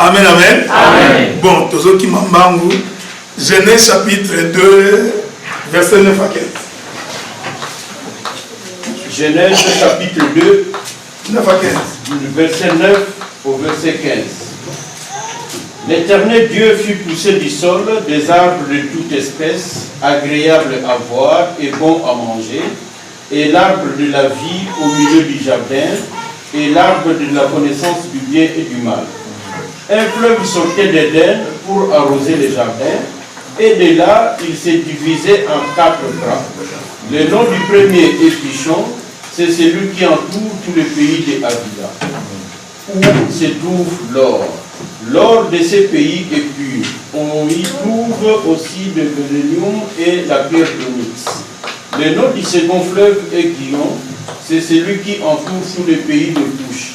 Amen, amen. Amen. Bon, Tozo Kimambangu, Genèse chapitre 2, verset 9 à 15. Genèse chapitre 2, 9 à 15. du verset 9 au verset 15. L'Éternel Dieu fit pousser du sol des arbres de toute espèce, agréables à voir et bons à manger, et l'arbre de la vie au milieu du jardin, et l'arbre de la connaissance du bien et du mal. Un fleuve sortait d'Éden pour arroser les jardins, et de là, il s'est divisé en 4 bras. Le nom du premier est Pichon, c'est celui qui entoure tout le pays de Havila, où se trouve l'or. L'or de ces pays est pur. On y trouve aussi le bérylium et la pierre d'onyx. Le nom du second fleuve est Guillon, c'est celui qui entoure tout le pays de Touche.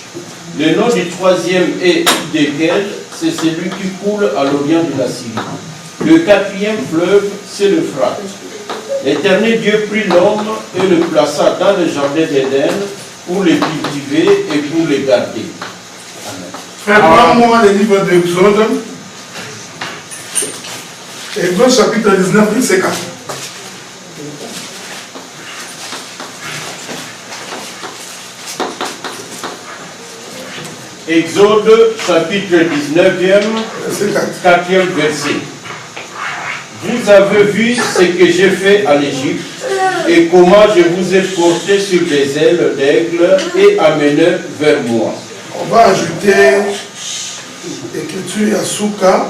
Le nom du troisième est Dekel, c'est celui qui coule à l'orient de la Syrie. Le quatrième fleuve, c'est l'Euphrate. L'Éternel Dieu prit l'homme et le plaça dans le jardin d'Éden pour le cultiver et pour le garder. Frère, prends-moi le livre d'Exode. Exode chapitre 19, verset 4. Exode chapitre 19e, 4e verset. Vous avez vu ce que j'ai fait à l'Égypte et comment je vous ai porté sur des ailes d'aigle et amené vers moi. On va ajouter l'écriture à Souka.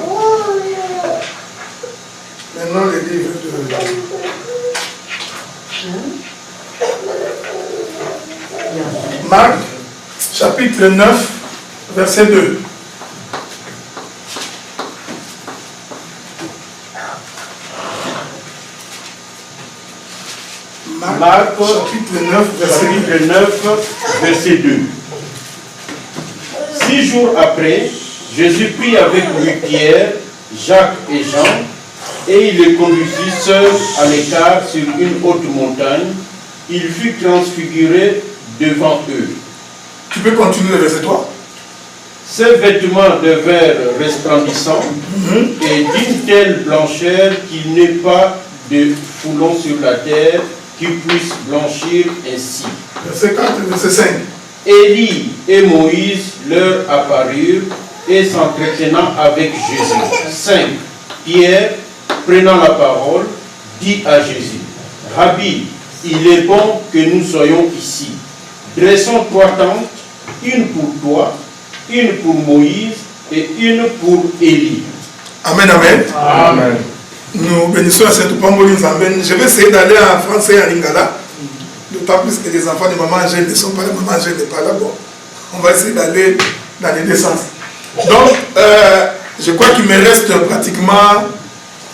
Maintenant, le livre de Marc, chapitre 9, verset 2. Marc, chapitre 9, verset 2. 6 jours après, Jésus prit avec lui Pierre, Jacques et Jean, et il les conduisit seuls à l'écart sur une haute montagne. Il fut transfiguré devant eux. Tu peux continuer le verset 3. Ses vêtements devinrent resplendissants et d'une telle blancheur qu'il n'est pas de foulon sur la terre qui puisse blanchir ainsi. Verset 4, verset 5. Élie et Moïse leur apparurent et s'entretenant avec Jésus. 5. Pierre, prenant la parole, dit à Jésus, « Rabbi, il est bon que nous soyons ici. Dressons 3 tentes, une pour toi, une pour Moïse et une pour Élie. » Amen, amen. Amen. Nous bénissons à cette Pamboline Zamben. Je vais essayer d'aller en français et en lingala. D'autant plus que les enfants de maman Angèle ne sont pas là, maman Angèle n'est pas là. Bon, on va essayer d'aller dans les deux sens. Donc, je crois qu'il me reste pratiquement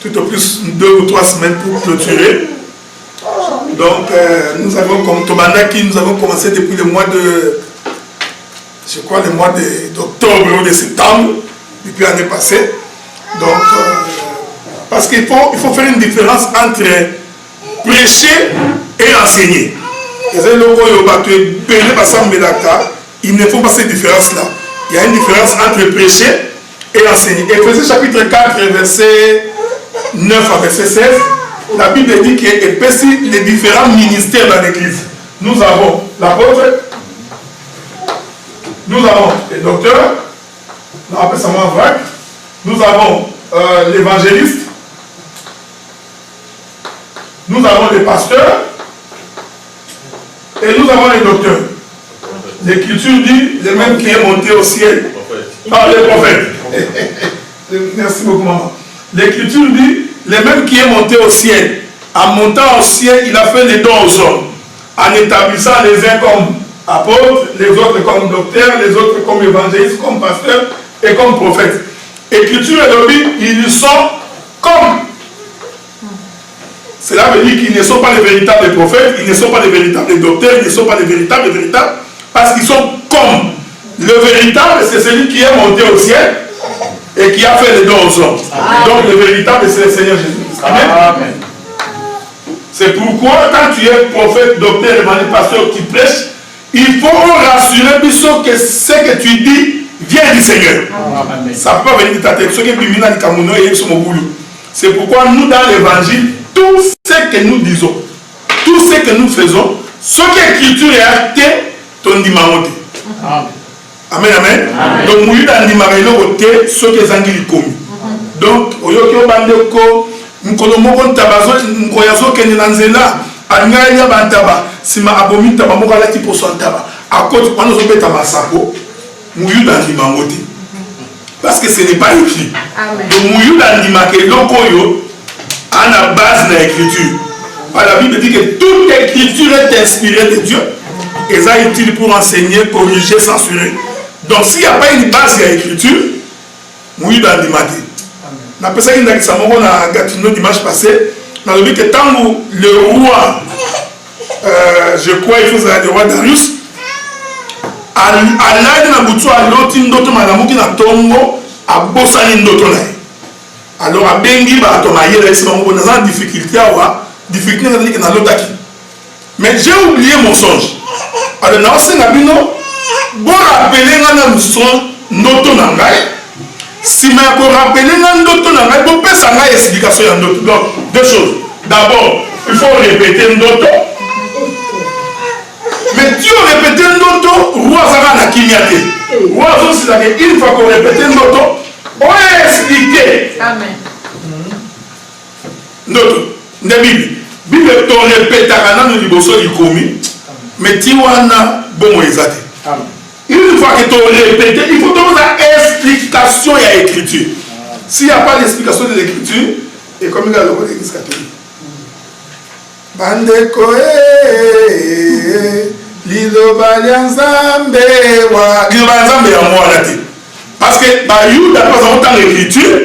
tout au plus 2 ou 3 semaines pour clôturer. Donc, nous avons comme Tobanaki, nous avons commencé depuis le mois de, je crois, le mois d'octobre ou de septembre, depuis l'année passée. Donc, parce qu'il faut faire une différence entre prêcher et enseigner. Il ne faut pas cette différence-là. Il y a une différence entre prêcher et enseigner. Éphésiens chapitre 4, verset 9 à verset 16, la Bible dit qu'il y a les différents ministères dans l'Église. Nous avons l'apôtre, nous avons les docteurs, on appelle ça vrac, nous avons l'évangéliste, nous avons les pasteurs et nous avons les docteurs. L'Écriture dit, le même qui est monté au ciel, par les prophètes. Merci beaucoup, maman. L'Écriture dit, le même qui est monté au ciel, en montant au ciel, il a fait les dons aux hommes, en établissant les uns comme apôtres, les autres comme docteurs, les autres comme évangélistes, comme pasteurs et comme prophètes. L'Écriture et le Bible, ils sont comme. Cela veut dire qu'ils ne sont pas les véritables prophètes, ils ne sont pas les véritables docteurs, ils ne sont pas les véritables, parce qu'ils sont comme. Le véritable, c'est celui qui est monté au ciel et qui a fait les dons aux hommes. Donc le véritable, c'est le Seigneur Jésus. Amen. Amen. C'est pourquoi quand tu es prophète, docteur, évangéliste, pasteur, qui prêche, il faut rassurer Bissot que ce que tu dis vient du Seigneur. Ça ne peut pas venir de ta tête. C'est pourquoi nous, dans l'évangile, tout ce que nous disons, tout ce que nous faisons, ce que l'écriture est acté, ton dimanche. Amen, amen. Donc, nous avons dit ce que les anglais commis. Donc, nous avons dit que nous avons dit Angaya bantaba sima abomi taba mokala ti poso taba à côté on nous obeta masako muyu dans limangote parce que ce n'est pas écrit. Donc muyu dans limake lokoyo à la base de l'écriture. La Bible dit que toute écriture est inspirée de Dieu et ça est utile pour enseigner, corriger, censurer. Donc s'il n'y a pas une base de l'écriture, muyu dans limake. On a pensé qu'il y a un gâteau dimanche passé. On a dit que tant que le roi, je crois il faut le roi Darius, a l'aide de Boutou à l'autre, d'autres madame qui n'a tombo à Bossani d'autres. Alors à Bengi, bah Thomas hier c'est mon dans une difficulté à difficulté dans l'autre qui. Mais j'ai oublié mon songe. Alors dans ce nabino, bon rappeler un son d'autres nangai. Si je me rappelle, il faut faire une explication. Donc, deux choses. D'abord, il faut répéter un autre. Mais tu répètes un autre, roi Zara n'a qu'ignaté. Roi Zara, une fois qu'on répète un autre, on va expliquer. Amen. Notre Bible. Bible, tu répètes à nous du commis, mais tu as bon exaté. Amen. Une fois que tu as répété, il faut donner l'explication et l'écriture. S'il n'y a pas d'explication de l'écriture, et comme il y a le l'église catholique. Bandeko Lido Balianzambe à moi. Parce que Bayou n'a pas autant l'écriture,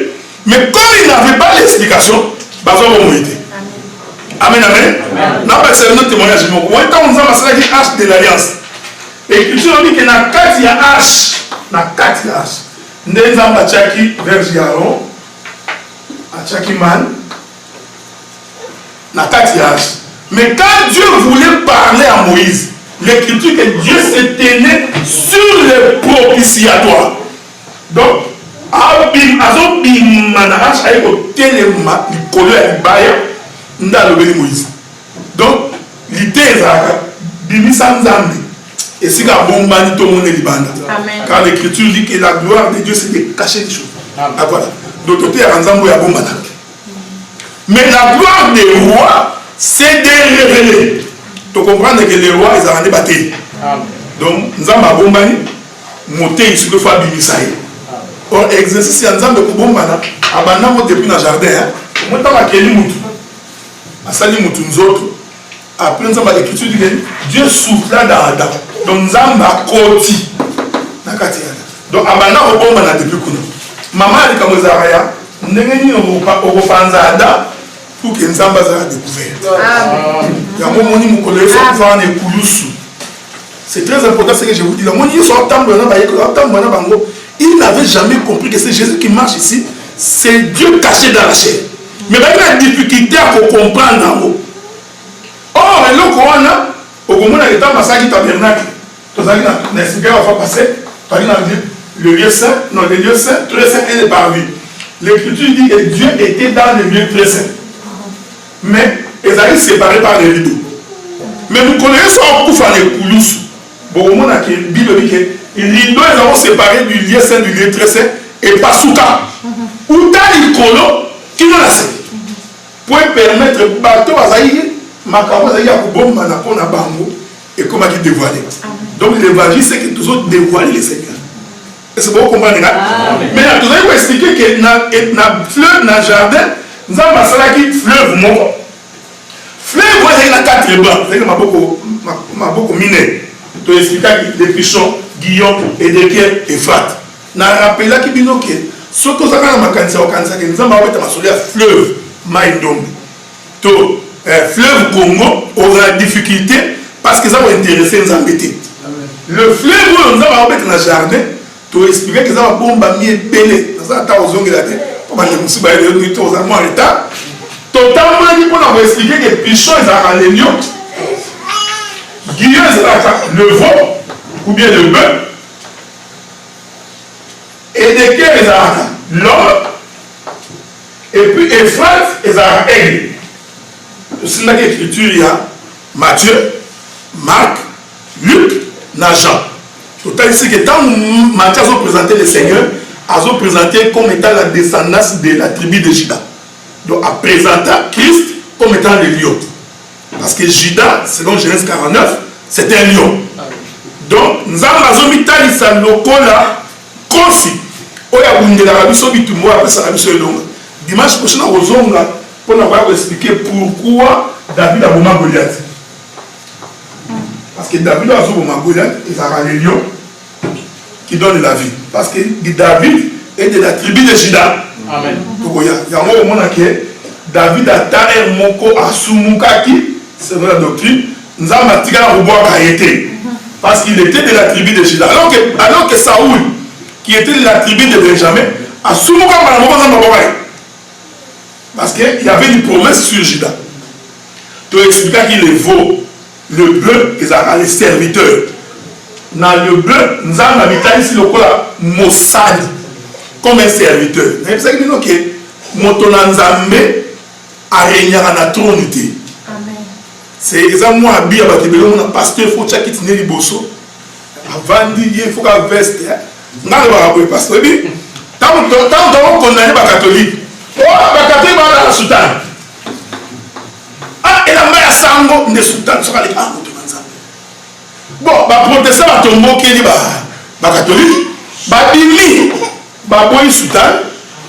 mais comme il n'avait pas l'explication, Bazo va mourir. Amen, amen. Non, c'est notre témoignage. Moi, quand on a dit H de l'Alliance. L'écriture dit que na kati ya H, Ndenzamba Tchaki verge Aaron, Tchaki man, na kati ya H. Mais quand Dieu voulait parler à Moïse, l'écriture que Dieu se tenait sur le propitiatoire. Donc, Abim Azobim Manahash a écouté les Libaya, Nda le Moïse. Donc, l'idée est Bimisanzambi. Et si la bombe tout le monde est libanda. Car l'écriture dit que la gloire de Dieu c'est de cacher les choses. Ah, voilà. Donc, tu as un bombe. Mais la gloire des rois, c'est de révéler. Tu comprends que les rois, ils ont débattu. Donc, nous avons bombe, monter sur le fois Bimisaï. Or, exercice, nous avons bombe, abandon depuis le jardin. Nous avons accueilli Moutou. Asali Moutou, nous autres. Après, nous avons l'écriture dit que Dieu souffla dans Adam. Donc, nous avons côté. Donc, abana obomba na depuis kuna. Maman ali kamozaraya, ndengeni okopanza Adam pour que Nzamba za découverte. Yango moni mukolo so fa na ekulusu. C'est très important ce que je vous dis. La moni so tambo na bango, il n'avait jamais compris que c'est Jésus qui marche ici, c'est Dieu caché dans la chair. Mais il y a une difficulté à comprendre. Or, le corona, au moment où il y a un tabernacle, le lieu saint, non, le lieu saint, très saint et le parvis. L'écriture dit que Dieu était dans le lieu très saint. Mais ils allaient séparés par les rideaux. Mais nous connaissons un coup à l'écoulous. Bon, au moment où la Bible dit que les rideaux ils ont séparé du lieu saint, du lieu très saint, et pas sous cas. Ou dans les colos, qui nous l'a fait. Pour permettre au bateau à Zaïe, ma carotte à Yakoubom, ma napon à Bango, et comment il dévoilait. Donc l'évangile, c'est que tous autres dévoilent les Seigneurs. Et c'est bon comprendre. Mais là, tout ça, il faut expliquer que dans le fleuve, dans le jardin, nous avons un fleuve mort. Fleuve, moi, il y a 4 bancs. C'est que je beaucoup miné. Tu expliques les pichons, Guillaume, Édéchiel et Frat. Dans le rappel, là, qui binoque, ce que nous avons nous avons un fleuve, Maïdom. Fleuve Congo aura difficulté parce que ça va intéresser les embêtés. Le fleuve où nous avons dans le jardin, tu expliquer que ça va bomber belé. Ça va aux ongles là. Pour les musiba et les nuits aux allemands en état. Totalement dit pour nous expliquer que pichon ils ont les lions. Guillaume c'est le veau ou bien le bœuf. Et de qui les a l'homme. Et puis Ephrath les a aigle. C'est là l'écriture, il y a Matthieu, Marc, Luc, Jean. Total ici que quand Matthieu a présenté le Seigneur, a présenté comme étant la descendance de la tribu de Juda. Donc a présenté Christ comme étant le lion. Parce que Juda, selon Genèse 49, c'est un lion. Donc nous avons mis ça lokola kosi. Oya bundela biso bitumwa après ça biso elonga. Dimanche prochain au zonga pour nous expliquer pourquoi David a bombé Goliath. Parce que David a bombé Goliath, il a les lions qui donnent la vie. Parce que David est de la tribu de Juda. Amen. Donc il y a un moment que David a taillé moko asumukaki, c'est la doctrine. Nous avons tiré la robois qui a été. Parce qu'il était de la tribu de Juda. Alors que Saoul, qui était de la tribu de Benjamin, a souvent parce qu'il y avait une promesse sur Juda. Tu expliques qu'il est veau, le bœuf, ils les serviteurs. Dans le bœuf, nous avons habité ici le Mossad, comme un serviteur. C'est ça qui dit que Motonanzambe a régné à la trône. C'est exactement moi habillé avec le pasteur faut chaque qui tenait les bossos. Avant de dire il faut qu'à veste. N'a pas le pasteur dit tant on condamné par catholique. Oh par catholique va dans le sultan. Ah et la mère sango ne sultan sera les ah bon ba protestant ba tombo qui dit ba catholique ba bimi ba boy sultan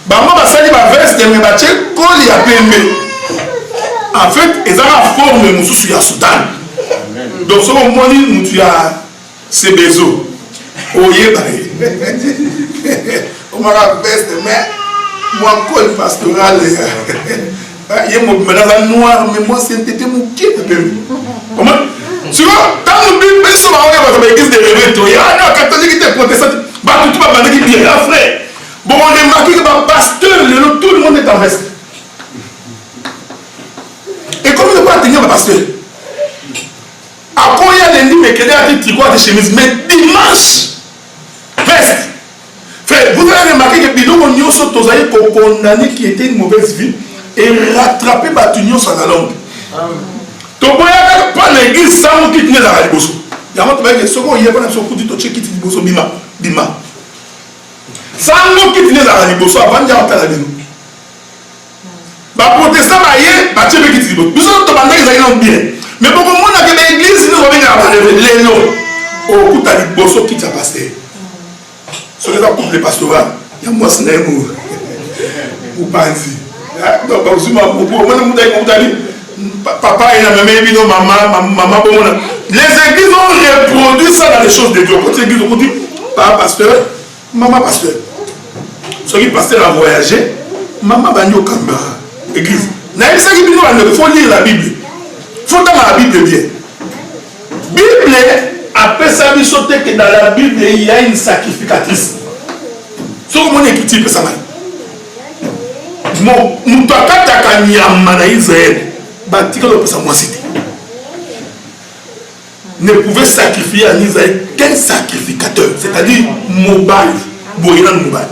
ba moi ba sali ba veste mais ba check col ya pembe. En fait, ils ont la forme de Moussou ya Soudan. Donc, ce moment nous tu as ces besoins. Oye, on m'a veste, mais moi, col pastoral, il y a mon noir, mais moi, c'est mon kit. Comment? Tu vois, quand nous vivons, mais souvent, on a l'église de réveil, il y a un catholique qui était protestant, tout va demander qu'il y a un frère. Bon, on est marqué que le pasteur, tout le monde est en veste. Et comme il ne peut pas tenir le pasteur, à quoi il y a lundi, mais qu'il y a des tricots de chemise, mais dimanche, veste. Frère, vous avez remarqué que Bidon Onyo sont condamné qui était une mauvaise vie et rattrapé par Tunio sur la langue. Donc, il n'y a pas l'église sans qui tenait la liboso. Il y a un autre qui il y a un coup de qui tenait la liboso, bima. Sans qui tenait la liboso, avant de la liboso. Les protestants, ils disent nous sommes bien. Mais pour le monde qui est l'église, nous avons les noms. Au coup, tu as dit bosso qui t'a passé. Ce qui est un couple pastoral, il y a moi, c'est un mot. Ou pas dit. Donc, papa et la maman, les églises ont reproduit ça dans les choses de Dieu. Quand l'église ont dit, papa pasteur, maman pasteur. Ceux qui pasteur a voyagé, maman va nous camber. Église. Il faut lire la Bible. Il faut dans la Bible bien. Bible, après ça, il faut que dans la Bible, il y a une sacrificatrice. Ce que mon équipe peut savoir. Mon papa t'a mis à Manaïsraël. Ne pouvait sacrifier à Israël qu'un sacrificateur, c'est-à-dire Mobile, Boïran Mobile.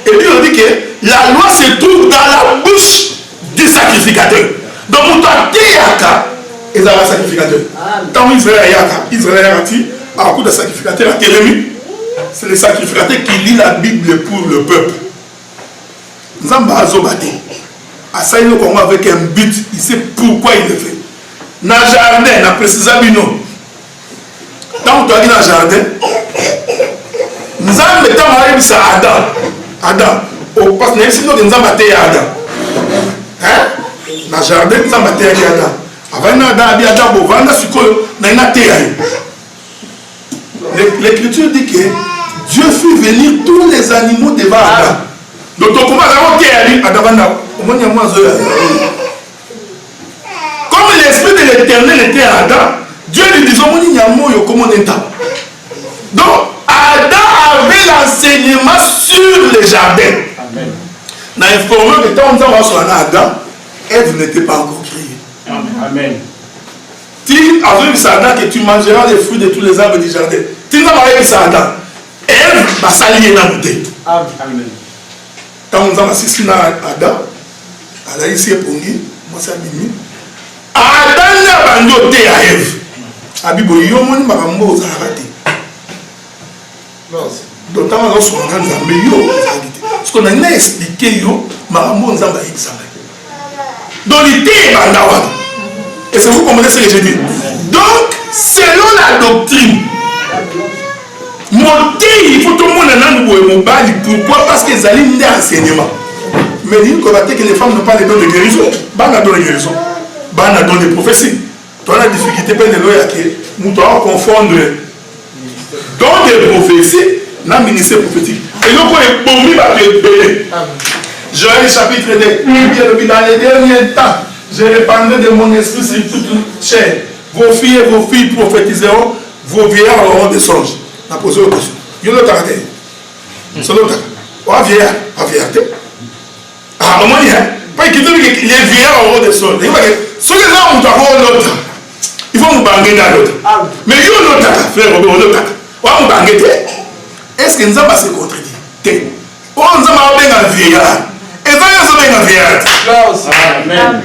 Et puis on dit que la loi se trouve dans la bouche du sacrificateur. Donc, on doit dire qu'ils ont un sacrificateur. Quand Israël a dit, à coup de sacrificateur, c'est le sacrificateur qui lit la Bible pour le peuple. Nous avons Azobati. À ça, il nous avec un but, il sait pourquoi il le fait. Dans le jardin, on a précisé Bino. Quand on doit dire dans le jardin, nous avons mis Adam. Adam, au poste de l'Église, nous avons battu Adam. Hein? Dans le jardin, nous avons battu Adam. Avant l'Écriture dit que Dieu fit venir tous les animaux devant Adam. Donc, comment Adam, comme l'esprit de l'Éternel était à Adam, Dieu lui disait donc, Adam avait l'enseignement sur les jardins. Amen. Dans l'information que quand on va sur Adam, Ève n'était pas encore créée. Amen. Tu as vu ça Adam que tu mangeras les fruits de tous les arbres du jardin. Tu n'as pas vu ça Adam. Ève, asali na muté. Amen. Tant on a assisté na Adam, à la ici pongi, moi ça mimi. Adam na bando te à Ève. Abibo yo moni makambo za raté. Donc tant on a son grand Nzambe yo habité. Ce qu'on a expliqué yo makambo Nzambe examé. Donc l'idée bandawa. Et c'est vous comprenez ce que je dis. Donc selon la doctrine il faut tout le monde pourquoi? Parce qu'ils allaient des enseignements. Mais il faut que les femmes n'ont pas les dons de guérison. Bana don de guérison. Bana don de prophétie. Toi la difficulté peut que nous devons confondre don de prophétie et ministère prophétique. Et donc on est va te bénir. Joël chapitre 2. Dans les derniers temps, je répandrai de mon esprit sur toute chair. Vos filles et vos filles prophétiseront, vos vieillards auront des songes. On a posé une question. Il y a l'autre côté. C'est l'autre côté. On va vieillir. Ah, au moins, pas qu'il les vieillards auront des songes. Ceux qui ont l'autre, il faut nous banger dans l'autre. Mais il y a l'autre frère, on va nous banger. Est-ce que nous avons se contredire? On nous a bien un vieillard. Et ça, il y a un vieillard. Amen.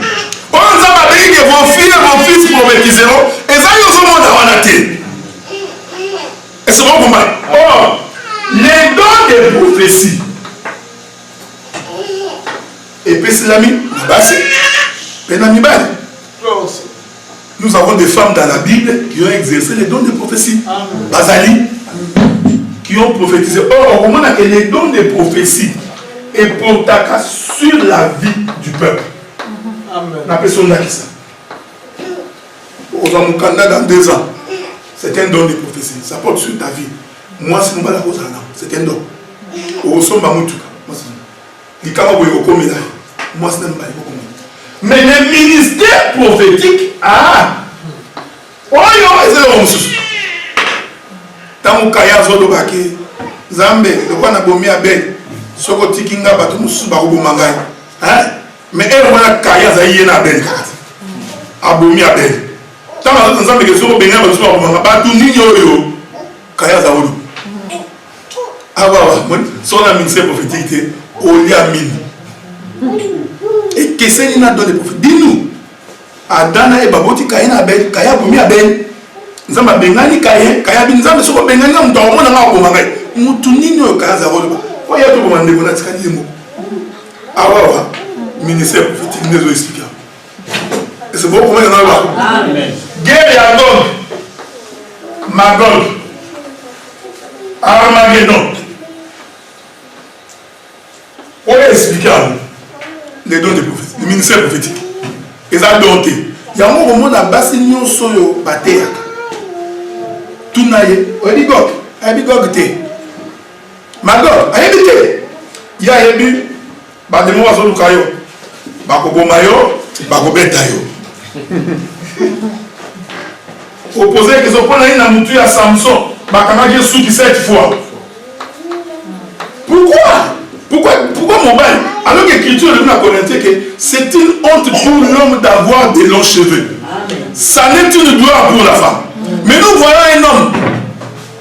On nous a dit que vos filles et vos fils prophétiseront. Et ça, il y a un vieillard. Et c'est bon pour moi. Or, les dons de prophétie. Et puis c'est l'ami, nous avons des femmes dans la Bible qui ont exercé les dons de prophétie. Bazali, qui ont prophétisé. Or, au moment où les dons de prophétie est portés sur la vie du peuple. On appelle ça ça. Aux Amukanda dans 2 ans. C'est un don de prophétie. Ça porte sur ta vie. Moi, c'est pas la cause. C'est un don. Au sommet, moi, c'est pas mais le ministère prophétique, oh, c'est tant que Kaya Zodo Baki, Zambe, le quoi n'a bomi à Ben, Soko Tikinga, Batumusu, Barubu Mangai. Mais elle, on a Kaya Zaïe na Ben, Abomi à Ben. Tant que nous avons des choses, Benin, Batou Nino, Kaya Zaodo. Ah, voilà, son ministère prophétique, Oliamine. Et que c'est une donne de prophète. Dis-nous, Adana et Baboti Kaya Ben, Kaya Bomi à Ben. Nous avons Bengani Kaya, Kaya Bin Zam, sur Bengani, nous avons un peu de nous tournons Kaya Zaodo. Pourquoi il y a tout le monde qui a dit mot? Ah, ouais, ministère prophétique, nous avons expliqué. Et c'est bon pour moi, il y en a là. Guerre et Agog, Magog, Armageddon. On va expliquer les dons de prophétie, le ministère prophétique. Ils ont dompté. Il y a un moment où la base est non solo bâtée. Tout naïe. On dit Gog, on dit Gog té. Magog, on dit té. Il y a un but. Bademo wa solo kayo. Bakobo mayo, bakobeta yo. Opposé qu'ils ont pris la mouture à Samson, bakamage souki 7 fois. Pourquoi mon bail? Alors que l'Écriture nous a commenté que c'est une honte pour l'homme d'avoir des longs cheveux. Ça n'est une gloire pour la femme. Mais nous voyons un homme,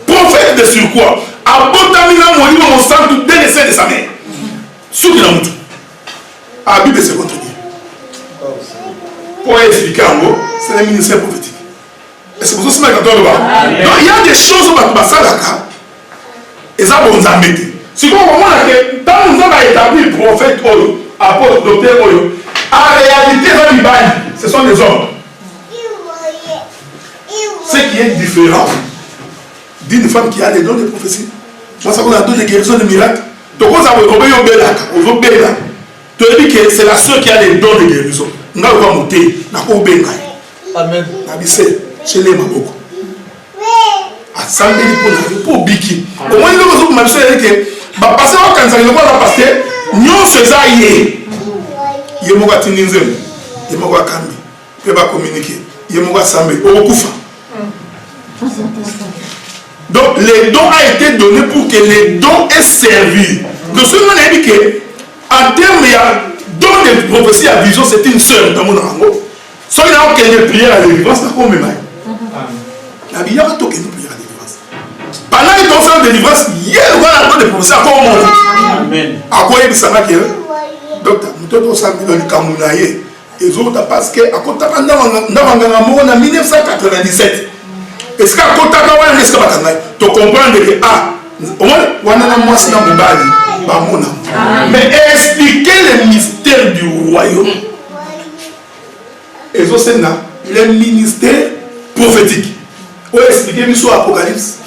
prophète de surcroît, à Botamina Molino, on sent tout délaissé de sa mère. Sous qu'il a montré. À la Bible se contredit. Pour expliquer en gros, c'est le ministère prophétique. Et c'est pour ça que c'est donc il y a des choses où on va faire et ça va nous embêter. Si vous comprenez que quand nous avons établi prophète, apôtre, docteur, en réalité, ce sont des hommes. Ce qui est différent d'une femme qui a des dons de prophétie. Moi, ça vous a donné des guérisons de miracles. Donc, vous avez dit que c'est la seule qui a les dons de guérison. Nous avons monté, nous avons béni. Amen. Nous avons dit, chez les Maboko. Assemblée pour Biki. Au moins, nous avons dit que parce que quand ça va passer, nous faisons yé. Yemoga Tininzem, Yemoga Kambi, Yeba communiquer, Yemoga Sambe, Okufa. Donc, les dons ont été donnés pour que les dons aient servi. De ce moment, on a dit que, en termes de don de prophétie à vision, c'était une sœur dans mon rango. Soit il y a des prières à la délivrance, c'est comme même. La Bible a toqué une prière à la délivrance. pendant que tu fais une délivrance, il y a le professeur encore mon Amen. à quoi il s'en va que donc nous avons samedi dans le Cameroun et autres parce que à côté de en 1997 est-ce qu'à côté de est-ce que tu comprends que au moins on a moi c'est dans mon bali mais expliquer le mystère du royaume et ça c'est là le ministère prophétique ou expliquer l'histoire Apocalypse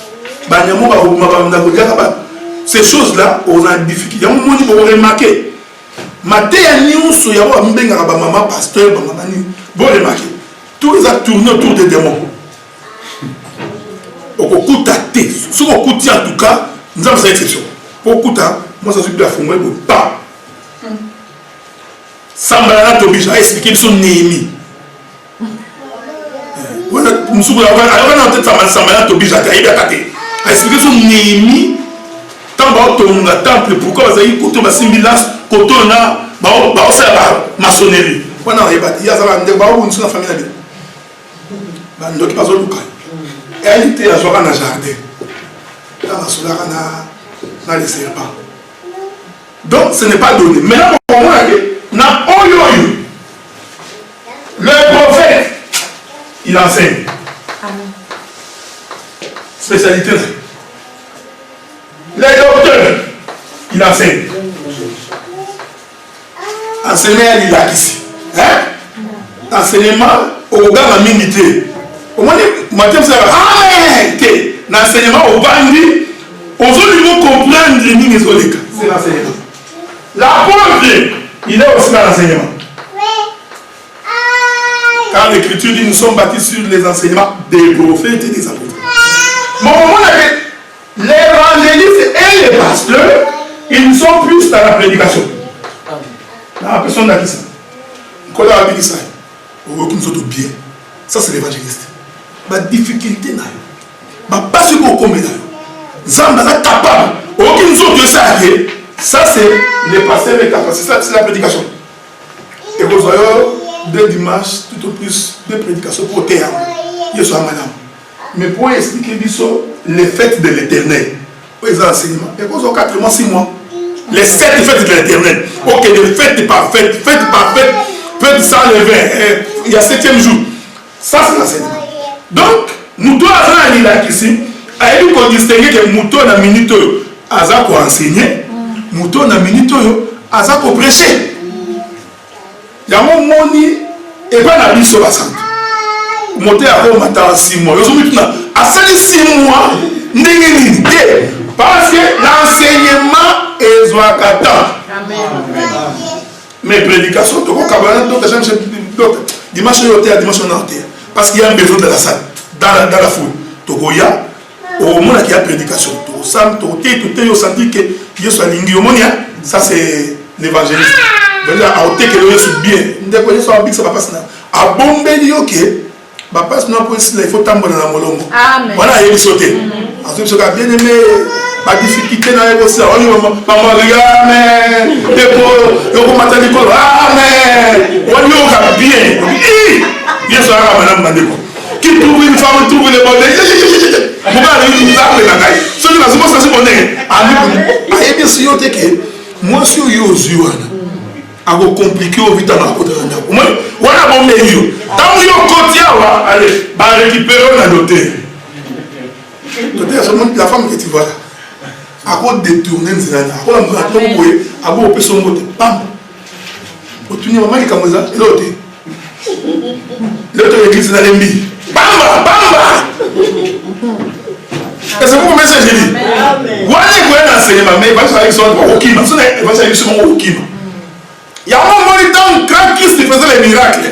ces choses là on a difficulté il y a un moment où on remarquer matin à Nyonso il y a un maman pasteur bon remarquer tous les actes tournent autour des démons au coup tâté ce qu'on coûte en tout cas nous avons cette exception au coup moi ça suis de la fumée pas Sambalana Tobija a expliqué son Néhémie voilà nous sommes alors on a tête Sambalana Tobija a expliqué son Néhémie tant que temple pourquoi vous avez côté Basimbilas côté on a maçonnerie on a il y a ça va on sur la famille là donc pas au local elle était à jouer dans le jardin là on a les serpents donc ce n'est pas donné maintenant on voit que na oyo le prophète il enseigne spécialité là. Les docteurs, il enseigne. Enseignement, il a ici. Enseignement, au gars la minité. Au moins, Mathieu, c'est l'enseignement au bandi. Aujourd'hui, ils vont comprendre les lignes isolées. C'est l'enseignement. L'apôtre, il est aussi dans l'enseignement. Car l'écriture dit nous sommes bâtis sur les enseignements des prophètes et des apôtres. Mon moment, l'évangéliste et les pasteurs, ils sont plus dans la prédication. Dans la personne qui ça. Quand on a dit ça, on veut qu'ils nous bien. Ça, c'est l'évangéliste. La difficulté, pas ce qu'on commet. Zamba est capable. Aucune autre ça, c'est les pasteurs et capacités. C'est la prédication. Et vous voyez, deux dimanches, tout au plus, deux prédications pour théâtre. Il y a madame. Mais pour expliquer les fêtes de l'éternel, les enseignements, et vous avez 4 mois, 6 mois. Les 7 fêtes de l'éternel. Ok, les fêtes parfaites, fêtes sans levain, il y a 7e jour. Ça, c'est l'enseignement. Donc, nous devons aller là ici, à lui qu'on distingue que Mouton na minute, Aza pour enseigner, Mouton na minute, Aza pour prêcher. Il y a mon moni, et pas la vie sur la santé. Monter à Rome à 6 mois. À 6 mois, parce que l'enseignement est Zouakata. Mes prédications, dimanche, parce qu'il y a un besoin de la salle, dans la foule. Togoya, au moment qu'il y a prédication, ça c'est l'évangéliste. Il faut tambour dans la molongo. Voilà, il est sauté. Ensuite, je suis bien aimé. La difficulté dans les aussi. Maman, regarde, mais. Amen. On y bien. Bien sûr, madame Mandeko. Qui trouve une femme, trouve le bonheur. Moi, je suis a compliqué au vite à la côte de la voilà mon meilleur. Tant que vous côté allez, récupérer la doté. La femme que tu vois là, à cause de tourner, à cause de son côté, bam. Au tourner, maman est comme ça, et l'autre. L'autre église dans l'ennemi. Bamba, bamba. Et c'est pour que je dis. Voilà quoi l'enseignement, mais il va faire avec son okima. Il va faire avec son okima. Il y a un moment où quand Christ faisait les miracles,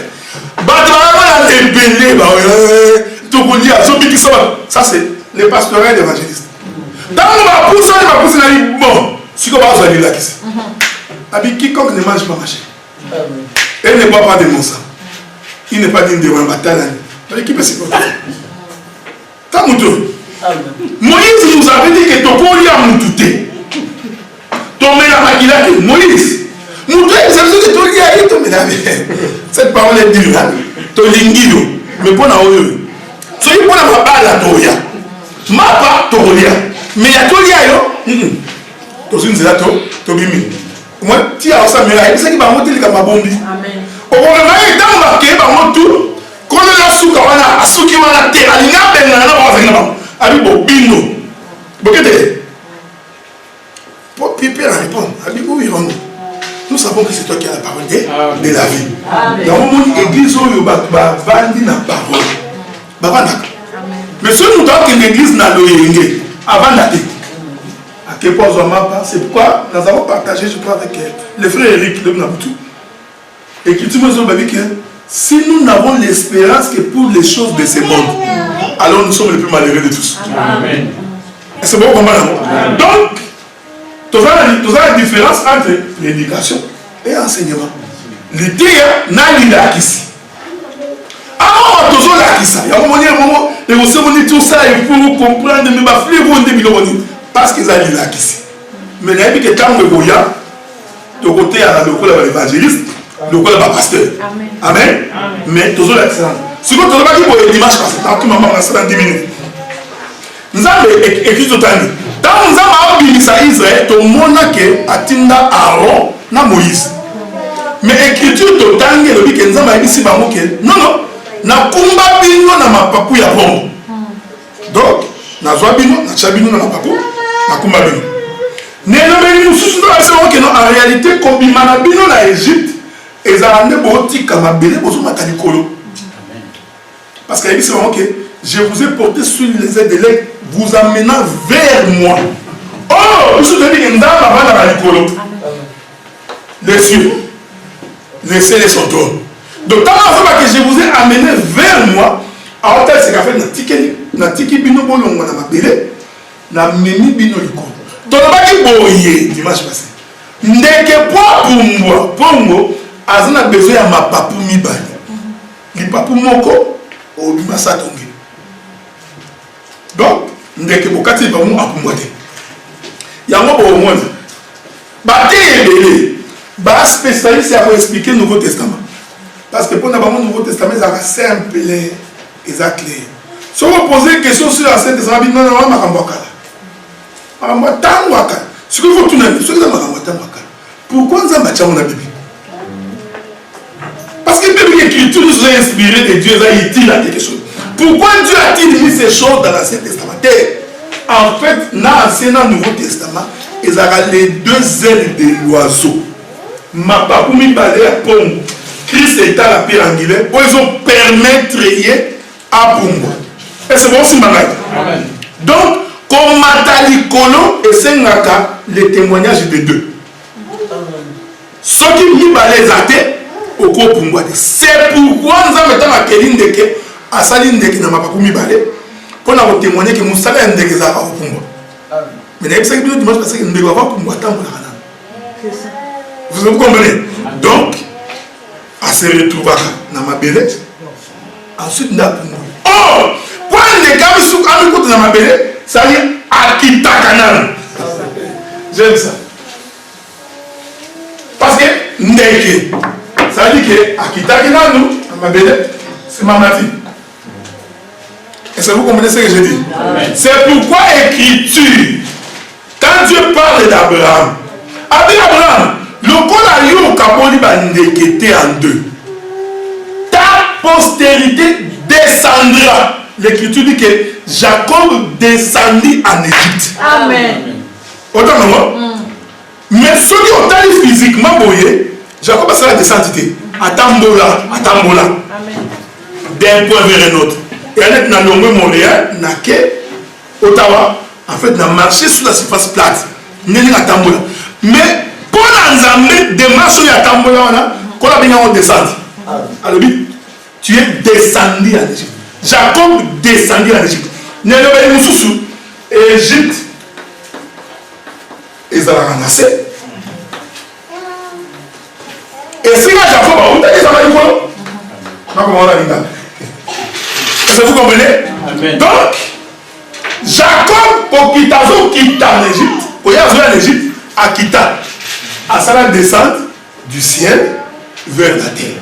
ça c'est les pasteurs et les évangélistes. Dans le pousse, il va pousser bon, si on va aller là, quiconque ne mange pas marcher. Et ne boit pas de mon sang. Il n'est pas digne de un bataille. Qui peut s'y porter? Moïse nous avait dit que ton poli a moutouté. Ton mère a maquillé Moïse. Cette parole est dure. Mais pour la soyez pour la bala toya. Mapa, Togolia. Mais il y a Tolia, tu as une zéla, tu as bimi. Moi, tu as ça, mais c'est qui va monter les Kamabombi. Amen. Au moment où il est marqué, il va monter tout. Quand on a souka, on a souki, on a terre, il y a ben, on a un bino. Bokete. Pour Pépé la répondre, où irons-nous? Nous savons que c'est toi qui as la parole de la vie. Dans le monde, l'église, il y a bandi na parole. Mais si nous avons une église na loyenge, avant d'aller, à quel point on m'a c'est pourquoi nous avons partagé, je crois, avec le frère Eric de Nabutu. Et qui nous a dit que si nous n'avons l'espérance que pour les choses de ce monde, alors nous sommes les plus malheureux de tous. Amen. Et c'est bon comment là. Donc, tu as la différence entre l'éducation et l'enseignement. L'idée n'a pas ici. Alors, tu as la question. Il y a un moment, et vous savez tout ça, il faut comprendre, mais il faut parce qu'ils ont la question. Mais il y a que quand vous voyez, de côté à l'évangéliste, le côté à pasteur. Amen. Mais tu as la question. Si vous avez dit dimanche passé, tant que maman a 10 minutes, nous avons écrit tout à l'heure. Quand nous avons obéi à Israël, tout le monde a atteint Aaron na Moïse. Mais l'écriture totale, nous dit que nous avons ici non, non. Na kumba bino na mapapu ya bombo. Donc, na zwa bino, na chabino na mapapu, na kumba bino. Nelo beni mususu ndo asema que non en réalité kombimana bino na Égypte, ezalande botika mabele bozo matalikolo. Parce qu'il dit vraiment que je vous ai porté sur les ailes de l'aigle, vous amenant vers moi. Oh, je te dis que nous avons la likolo. Les cieux, les cieux et son trône. Donc, tant que je vous ai amené vers moi, à hauteur, c'est qu'en fait, na tiki bino bolongo na mabele, na memi bino likolo. Donc, on va dire dimanche passé. Ndeke po pongo, azana besoin ya mapapu mibali. Li papu moko, obima satongi. Donc, ndeke bokati ba mu apumwate. Yango bo mona. Ba télé, ba spécialiste pour expliquer le Nouveau Testament. Parce que pour le Nouveau Testament, c'est simple et c'est clair. Si vous posez une question sur l'Ancien Testament, non, non, non, non, non, ce que vous tournez, ce que vous avez pourquoi nous avons bâti la Bible? Parce que la Bible écriture nous a inspiré de Dieu, a utile à quelque chose. Pourquoi Dieu a-t-il mis ces choses dans l'Ancien Testament? En fait, dans l'Ancien et dans le Nouveau Testament, ils ont les deux ailes de l'oiseau. Ma papoumi balé à pomme. Christ est à la pierre angulaire, où ils ont permettre à Pumbo. Et c'est bon aussi, Amen. Donc, comme Matalikolo et Sengaka, les témoignages de deux. Ceux qui m'y balèzent à terre, au cours Pumbo. C'est pourquoi nous avons été à Kelindeke, à Salindeke, n'a pas pu balé, pour nous témoigner que nous savons que nous avons Pumbo. Mais nous avons dit dimanche parce que nous devons avoir Pumbo. Vous comprenez? Donc, à se retrouver dans ma belette. Ensuite, nous avons oh! Pour les gars qui sont dans ma belette, ça veut dire Akita Canal. J'aime ça. Parce que Ndeke, ça veut dire que Akita Canal, nous, dans ma belette, c'est ma fille. Est-ce que vous comprenez ce que je dis? C'est pourquoi l'écriture, quand Dieu parle d'Abraham, avec Abraham, le col yo kaboli bandekete en deux. Ta postérité descendra. L'écriture dit que Jacob descendit en Égypte. Amen. Autant que moi. Mais ceux qui ont taillé physiquement, Jacob a sa descendité. À Tambola. D'un point vers un autre. Et avec na Lomé Montréal, na Ottawa, en fait, na marché sur la surface plate. N'est à Tambola. Mais pour l'ensemble des marches à Tambola, quand on descend, alors tu es descendu en Égypte. Jacob descendu en Égypte. Égypte, ils ont ramassé. Et si Jacob a oublié, ils ont est-ce que vous comprenez? Amen. Donc, Jacob, pour quitter en Égypte, pour y aller en Égypte, a quitté. À ça la descente du ciel vers la terre.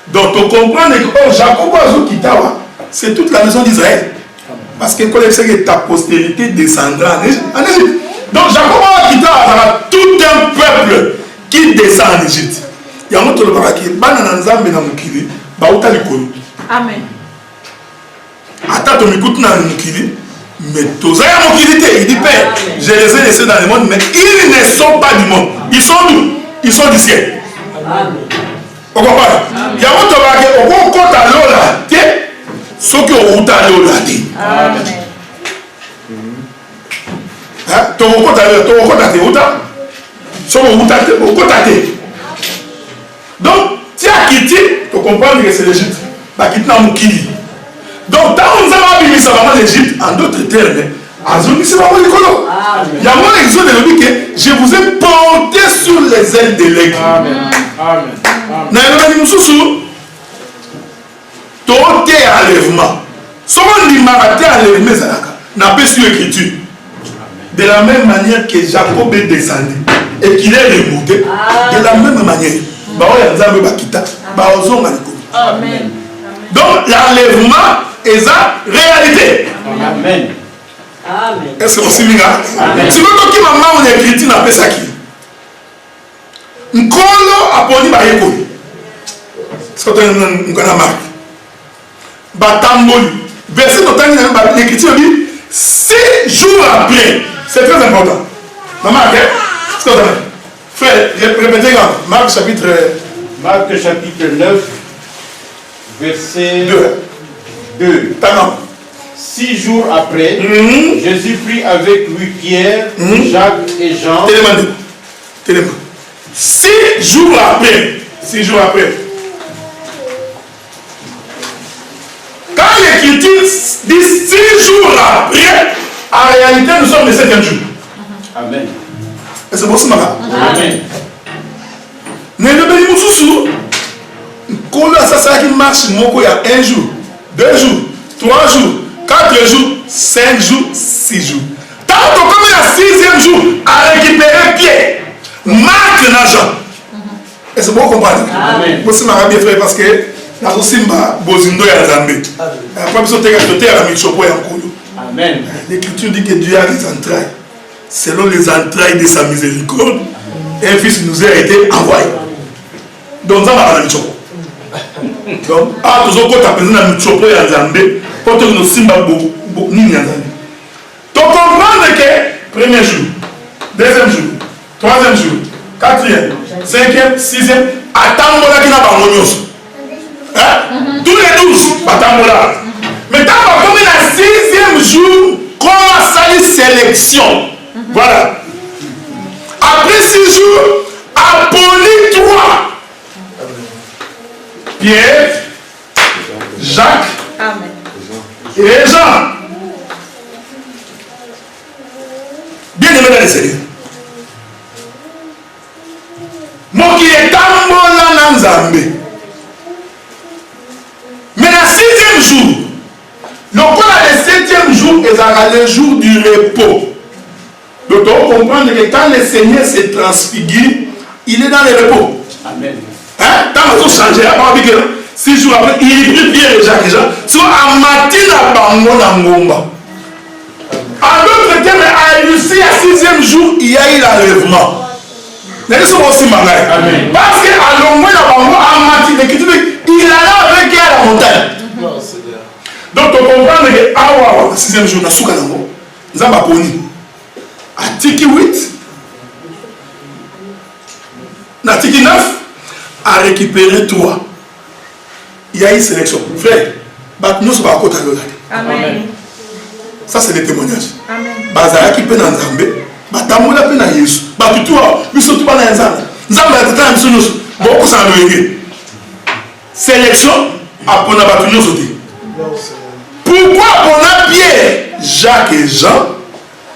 Donc on comprend que Jacob a quitté, c'est toute la maison d'Israël. Parce que quand c'est que ta postérité descendra en Égypte. Donc Jacob a quitté tout un peuple qui descend en Égypte. Il y a un autre qui est Amen. Attends, tu m'écoutes dans le Mukili. Mais tous les Mukili, il dit Père, je les ai laissés dans le monde, mais ils ne sont pas du monde. Ils sont d'où? Ils sont du ciel. Vous comprenez? Il y a un autre qui est au compte à l'eau là. Ceux qui ont route à l'eau là. Amen. Tu as route à l'eau, tu as route à l'eau. Ceux qui ont route à l'eau. Donc, tu as quitté, tu comprends que c'est l'Égypte. Tu as quitté dans Mukili. Donc, quand on a mis ça dans l'Égypte, en d'autres termes, il y a un exode de dit que je vous ai porté sur les ailes de l'aigle. Amen. Amen. Tu as enlèvement. Si on dit que tu as enlèvement, n'a pas su l'écriture. De la même manière que Jacob est descendu et qu'il est remonté, de la même manière. Amen. Donc, l'enlèvement est la réalité. Amen. Est-ce que c'est bien? Si vous avez maman on écrit n'a pas ça qui. Nkolo aponi ba yeko. C'est quand on a marqué. Batamboli. Verset total dans l'écriture dit 6 jours après. C'est très important. Maman, c'est quoi? Frère, répétez Marc chapitre 9 verset 2. 6 jours après, Jésus prit avec lui Pierre, Jacques et Jean. Téléma. 6 jours après. 6 jours après. Quand l'écriture dit 6 jours après, en réalité, nous sommes le 7e jour. Amen. Et c'est bon, c'est marrant. Amen. Mais le béni Moussou, quand ça qui marche, il y a 1 jour, 2 jours, 3 jours, 4 jours, 5 jours, 6 jours. Tant qu'on comme le 6e jour à récupérer Pierre, Marc et Jean. Et c'est bon comprendre. Amen. Moi, c'est ma bien frère parce que la Rosimba, Bozindo et Azambé. Après, nous sommes à la Michopo et Ankolo. Amen. L'écriture dit que Dieu a des entrailles. Selon les entrailles de sa miséricorde, un fils nous a été envoyé. Donc, ça va à la Michopo. Donc, ah, tous les autres personnes à Michopo et Azambé, pour que nous sommes ni Azambé. Donc, comprendre que, premier jour, deuxième jour, troisième jour, quatrième, cinquième, sixième, attends-moi qui n'a pas tous les 12, attends-moi. Mais quand on commence le 6e jour, commence à la sélection. Voilà. Après 6 jours, Apolline 3. Pierre, Jacques et Jean. Bien aimé dans les Seigneurs. Moi qui est tambola Nanzambé. Mais le 6e jour, donc le 7e jour est le jour du repos. Donc on comprend que quand le Seigneur se transfigure, il est dans le repos. Amen. Hein? Quand on change, 6 jours après, il prit Pierre et Jacques et Jean. Soit à matin à Bango Nangomba. En d'autres termes, à Lucie, à 6e jour, il y a eu l'enlèvement. Parce qu'à l'ombre, il allait avec elle à la montagne. Donc, on comprend que le 6e jour, nous avons appris. Article 8, l'article 9, à récupérer toi. Il y a une sélection. Frère, nous sommes pas à côté de l'autre. Amen. Ça, c'est le témoignage. Amen. Bazara qui peut dans Zambé. Batamoula peut dans Jésus. Batutua, nous sommes pas dans Zambé. Zambé a été dans nous. Beaucoup s'en loger. Sélection, après on a battu nous sauter. Pourquoi on a Pierre, Jacques et Jean?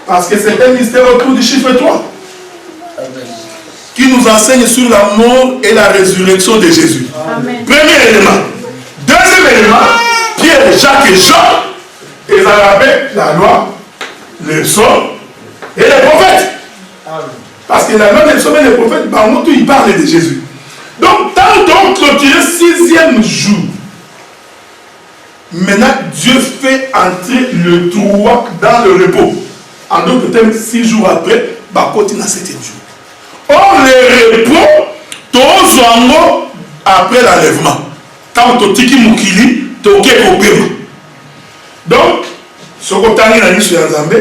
Parce que c'est un mystère autour du chiffre 3. Amen. Qui nous enseigne sur la mort et la résurrection de Jésus. Amen. Premier élément. Deuxième élément, Pierre, Jacques et Jean, ils avaient la loi, le psaume et les prophètes. Amen. Parce que la loi, le psaume et les prophètes, ils parlent de Jésus. Donc, tant qu'on clôture le 6e jour, Maintenant, Dieu fait entrer le droit dans le repos. En d'autres termes, 6 jours après, bah, continue à 7e jour. Or, le repos, tous après l'enlèvement. Quand tu tiki mukili, tu es. Donc, ce que tu as dit sur Nzambe,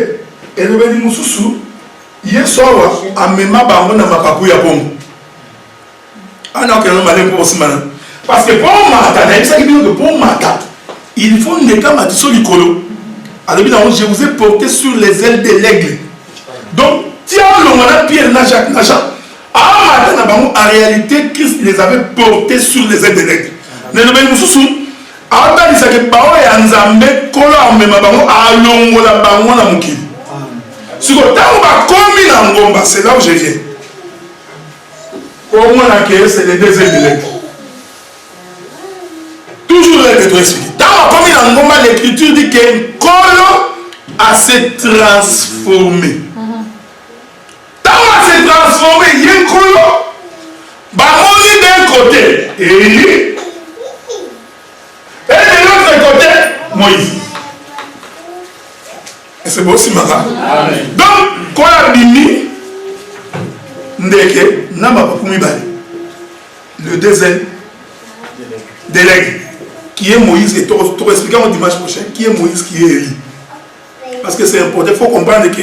et nous venons nous sous, hier soir, à même temps, on a ma papouille à bon. Ah non, parce que pour matin, il faut une école du colo. Alors, je vous ai porté sur les ailes de l'aigle. Donc, tiens, le Pierre Najak, en réalité, Christ les avait portés sur les ailes de l'aigle. Mais nous venons sous. Alors, il s'agit de Bao et Anzambe, Kola, même à Longo, la Bango, la Mouki. Si vous avez commis la Ngomba, c'est là où je viens. Au moins, c'est les 2 ailes de l'aigle. Toujours les deux expliqués. Dans commis la Ngomba, l'écriture dit que Kola a se transformé. Dans se transformé, il y a un Kola. Bamoni d'un côté, Élie. Et de l'autre côté, Moïse. Et c'est beau aussi, Mara. Donc, quand on a bimi, Ndeke, Namba Papoumi Bali, le deuxième délégué, qui est Moïse, et tu expliqueras dimanche prochain, qui est Moïse, qui est Élie. Parce que c'est important, il faut comprendre que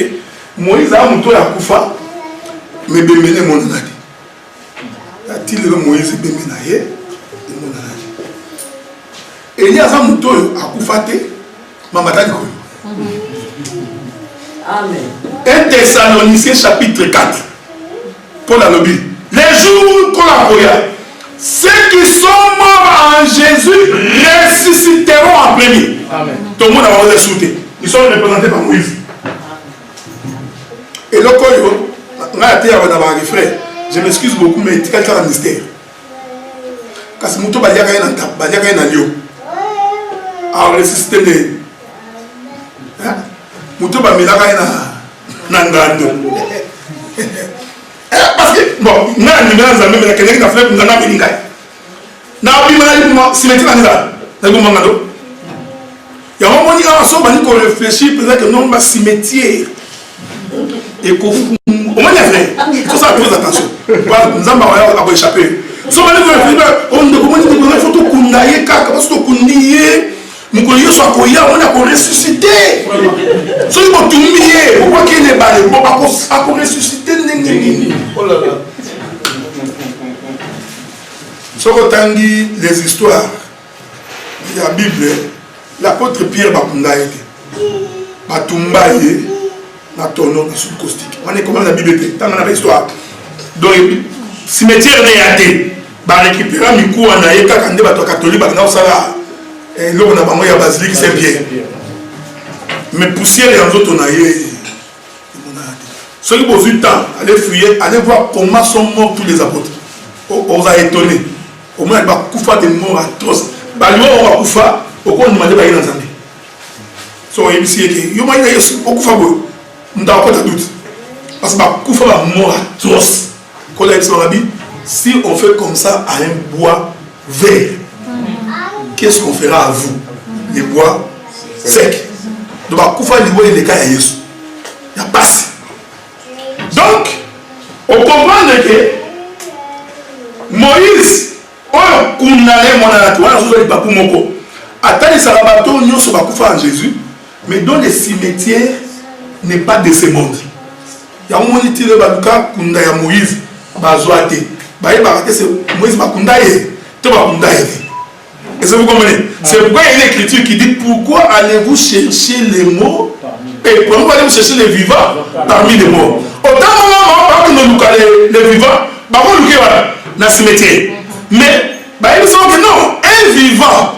Moïse a un mouton à Koufa, mais Béméné mon anadi. A-t-il le Moïse Béménaye et mon anadi. Et il y a un mouton à Koufate, Mamata Nikoyo. Amen. 1 Thessaloniciens chapitre 4. Paul a lobby. Les jours qu'on a croyé, ceux qui sont morts en Jésus ressusciteront en premier. Amen. Tout le monde a été sauté. Ils sont représentés par Moïse. Et le Koyo, je m'excuse beaucoup, mais il y a un mystère. Parce que Mouto Badiaka est un lion. Alors, le système de. Mouto Bamilaka est un gando. Parce que, bon, il y a un numéro de quelqu'un qui a fait un gana Beninga. N'a pas eu cimetière en Israël. Il y a un moment où on a réfléchi, peut-être que non, cimetière. Et qu'au moins, il y a fait. Il faut ça faire attention. Nous avons échappé. Si on a fait photo kundaye kaka parce que kundiye mukoyo soit koya on a ressuscité. So il faut tumbier pourquoi qu'il est balé bon à ressusciter n'engeni. Oh là là. So tangi les histoires de la Bible, l'apôtre Pierre bakundaye batumbaye na tono na sous caustique. On est comment la Bible était tant on a l'histoire. Donc cimetière de Yaté ba récupérer miku na yeka kande bato catholique ba na osala l'eau na bango ya basilique Saint-Pierre. Mais poussière et en autres on a eu ceux qui ont eu le temps allez fouiller, allez voir comment sont morts tous les apôtres. On va étonner. Au moins il va koufa des morts atroces. Ba lui on va koufa au quoi on demandait ba yena nzambe. So ici que yo ma yesu au koufa bo nda ko ta doute. Parce que ba koufa ba mort atroce. Si on fait comme ça à un bois vert, qu'est-ce qu'on fera à vous? Les bois secs. Donc, il y a pas. Donc, on comprend que Moïse, en Jésus, mais dans les cimetières n'est pas de ce monde. Il y a un moment où il y a Moïse. C'est Moïse et ça vous comprenez? C'est pourquoi il y a une écriture qui dit pourquoi allez-vous chercher les morts et pourquoi allez-vous chercher les vivants parmi les morts? Autant les vivants, dans le cimetière. Mais il me semble que non, un vivant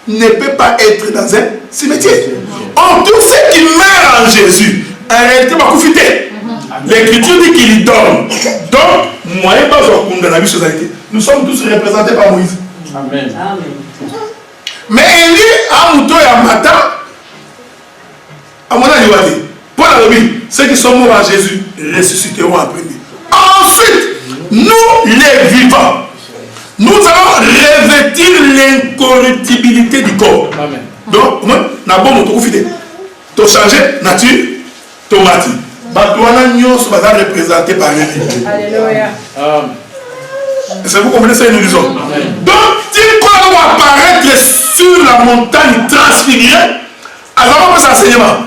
ne peut pas être dans un cimetière. Or, tous ceux qui meurent en Jésus, en réalité, va profiter. L'écriture dit qu'il donne. Donc, moi et pas la société. Nous sommes tous représentés par Moïse. Amen. Mais Élie a mouton et a matin. À mon avis, Paul a dit ceux qui sont morts en Jésus ressusciteront en premier. Ensuite, nous les vivants, nous allons revêtir l'incorruptibilité du corps. Amen. Donc, na bon moto fidèle. Tu changer nature, tu mati. Batouana Nyon se va représenter par lui. Alléluia. C'est vous comprenez ça, nous disons. Donc, si quand on va apparaître sur la montagne transfigurée, alors ça enseignement.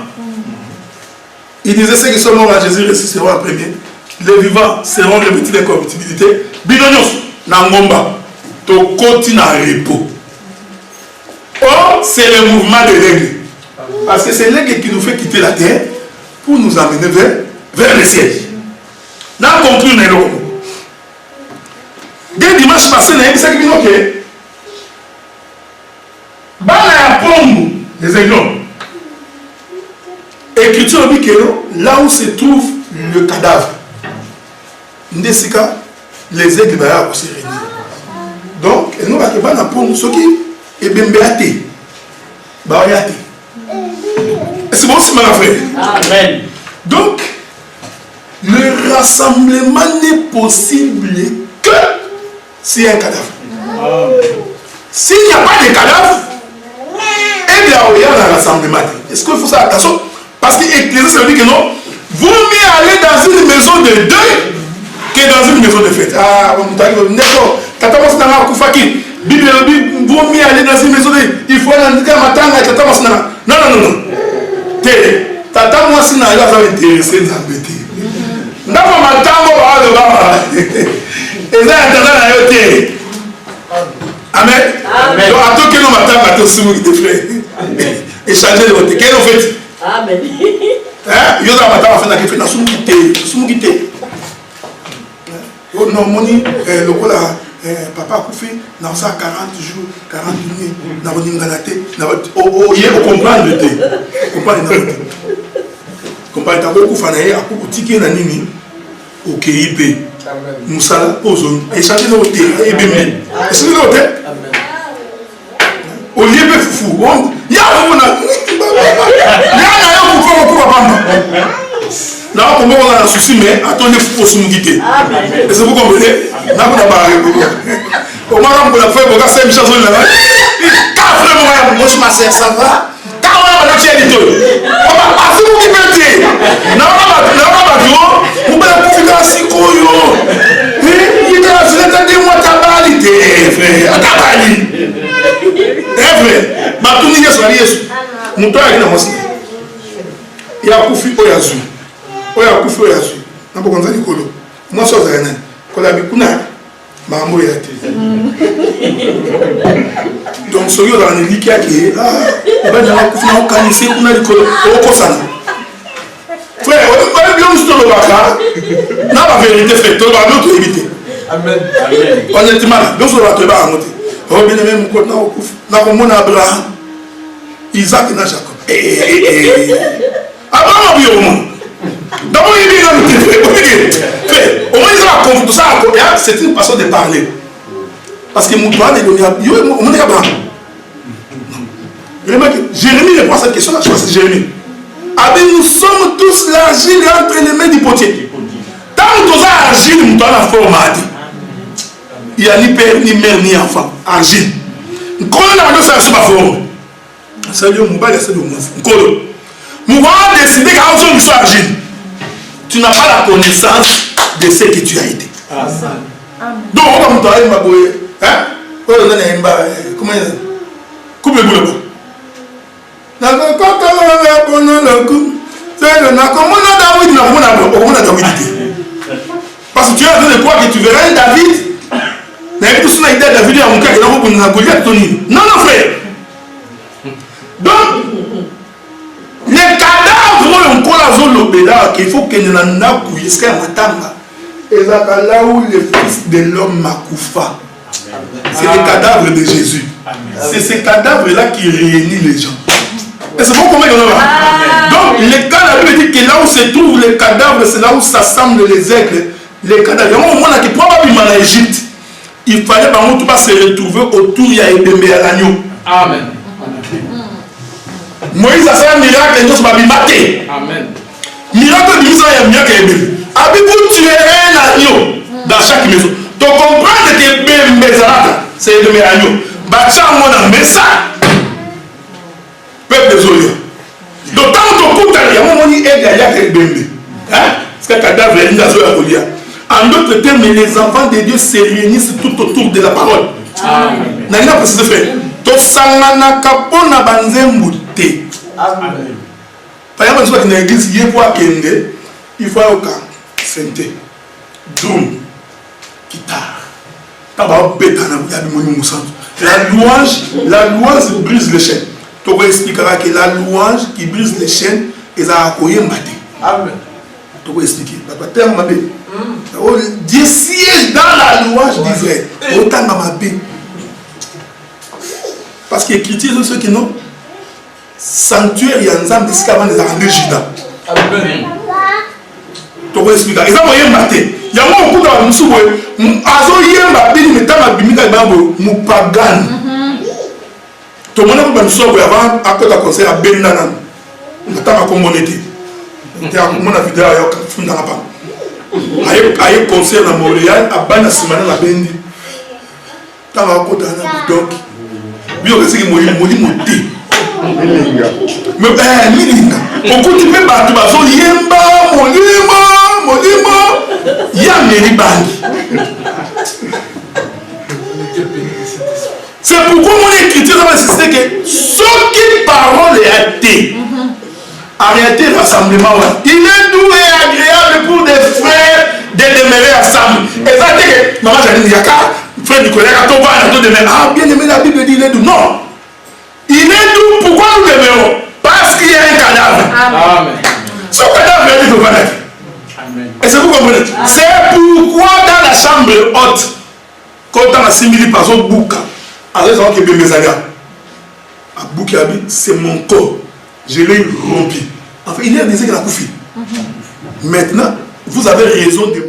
Il disait ceux qui sont morts à Jésus ressusciteront en premier. Les vivants seront revêtus de corruptibilité. Bidonios, Nangomba, Tokoti na repos. Or, c'est le mouvement de l'aigle. Parce que c'est l'aigle qui nous fait quitter la terre pour nous amener vers le ciel. Nous avons compris le nom. Dès dimanche passé, nous avons dit que les aiglons. Écriture dit que là où se trouve le cadavre, les aigles vont se réunir. Donc, nous avons ce qui est bien béaté. C'est bon, c'est ma frère. Amen. Donc, le rassemblement n'est possible que s'il y a un cadavre. S'il n'y a pas de cadavre, il y a un rassemblement. Est-ce qu'il faut ça attention? Parce que l'Église ça veut dire que non, vous mieux aller dans une maison de deuil que dans une maison de fête. Ah, on t'a dit, d'accord, tata m'a dit, Koufaki, Bible, vous mieux aller dans une maison de deuil. Il faut aller dans un matanga, tata m'a dit, non. Tata m'a dit, ça va intéresser les embêtés. Dans un matanga, on va et ça, Amen. Donc, à tout que nous matanga, à tout ce que nous frères. Échanger de vote. Quel est le fait? Amen. Hein? Yo za matanga fait na kefe na sumu kité. Non, moni le kola papa Koufi dans ça 40 jours, 40 nuits, na boningalaté, na o comprendre te. Comprendre ta ko fana ye akuku tiki na nini o KIP. Musala pozo et changer le hôtel et bien. Est-ce que le hôtel? Au lieu de fou, il y a un là, on a un souci, mais attendez, il faut se mouiller. Est-ce que vous comprenez? Là, on a barré. Au moment où on a fait, on a fait une chanson là. Moi, je m'assère, ça va? Quand on a fait un peu, on va passer pour qu'il me dise. Non, on va profiter à 6 couillons. Il a fait des mois de qualité, frère. Frère, ma tournée est sur Yesu. Mon toit est dans mon ciel. Il y a Koufi Oyazu. Oyakufi Oyazu. Je ne sais pas si moi, je suis un peu. Quand je suis un peu, donc, ce qui est dans le lit qui est là, on va dire que nous connaissons qu'on a dit que nous sommes frère, on va bien nous le voir. N'a pas vérité fait, on va nous éviter. Amen. Honnêtement, nous sommes là, on va nous oh, bien aimé, mon côté, nous avons Abraham, Isaac et Jacob. Abraham a vu au monde. D'abord, il dit au moins, ils ont compris tout ça. C'est une façon de parler. Parce que mon toit est donné à Abraham. Jérémie répond à cette question-là. Je pense que c'est Jérémie. Nous sommes tous l'argile entre les mains du potier. Tant que tu as argile, nous avons la forme. Il n'y a ni père, ni mère, ni enfant. Argile. Nous avons fait ça forme. Ça veut dire que nous avons décidé qu'à nous soit argile. Tu n'as pas la connaissance de ce que tu as été. Donc, on va me donner ma boue. Hein? Comment il dit? Coupe le boulot. Parce que tu as donné quoi que tu verras un David. Mais tout ce n'est pas David à mon cas, il a un Goliath. Non, frère. Donc, les cadavres ont encore la zone là qu'il faut que nous n'ayons pas jusqu'à Matanga. Et là où le fils de l'homme Makoufa. C'est les cadavres de Jésus. C'est ces cadavres-là qui réunissent les gens. Et c'est bon comment il y en a. Donc, les cas, la Bible dit que là où se trouvent les cadavres, c'est là où s'assemblent les aigles. Les cadavres. Il y a un moment qui probablement en Égypte, il fallait par contre se retrouver autour de Ebembe à l'agneau. Amen. Moïse a fait un miracle et nous sommes maté. Amen. Miracle de Israël, il y a un miracle. Vous tuez un agneau dans chaque maison. Donc, comprendre que c'est Ebembe à l'agneau. Bâtiment, on a mis ça. peuple des Oyo. Donc, tant que tu as un moment, il y a des bébés. Parce que cadavre est une Oyo. En d'autres termes, les enfants de Dieu se réunissent tout autour de la parole. Amen. N'a pas ce fait. To sangana kapona banzembu te. Amen. Par exemple, dans l'église, il faut kende, il faut aucun santé, drum, guitare. Taba betana ya bimoni musantu. La louange brise les chaînes. Tu peux expliquer que la louange qui brise les chaînes est à koyembate. Amen. Tu peux expliquer. Dieu siège dans la louange d'Israël. Autant ma paix. Parce qu'il critique ceux qui n'ont sanctuaire et ensemble ici avant les arrêter Judas. Amen. Tu peux expliquer. Et ça va y mater. Il y a un coup dans le sou. Azo yemba bini metama bimika bambo mupagan. Tout le monde peut me sauver avant après la conseil à Benana. Metama communauté. Tu as mon vidéo à Yoka funda la pam. Aye concert à Montréal à Bana Simana la Bendi. T'as un côté à donc. Bio que c'est que moi monté. Mais milinga. On continue par tout baso yemba molimo yameli bangi. C'est pourquoi mon écriture va insister que ce qui parole est athée. Arrêtez rassemblement. Il est doux et agréable pour des frères de demeurer ensemble. Et ça dit que maman j'ai dit frère Nicolas quand on va à la demeurer. Ah bien aimé la Bible dit il est doux. Non. Il est doux. Pourquoi nous demeurons? Parce qu'il y a un cadavre. Amen. Ce cadavre est dit au Canada. Amen. Et c'est vous comprenez? C'est pourquoi dans la chambre haute, quand on a 6000 personnes bouka, alors ça va que mes amis. À Boukabi, c'est mon corps. Je l'ai rompu. Enfin, il y a des gens qui l'ont coupé. Maintenant, vous avez raison de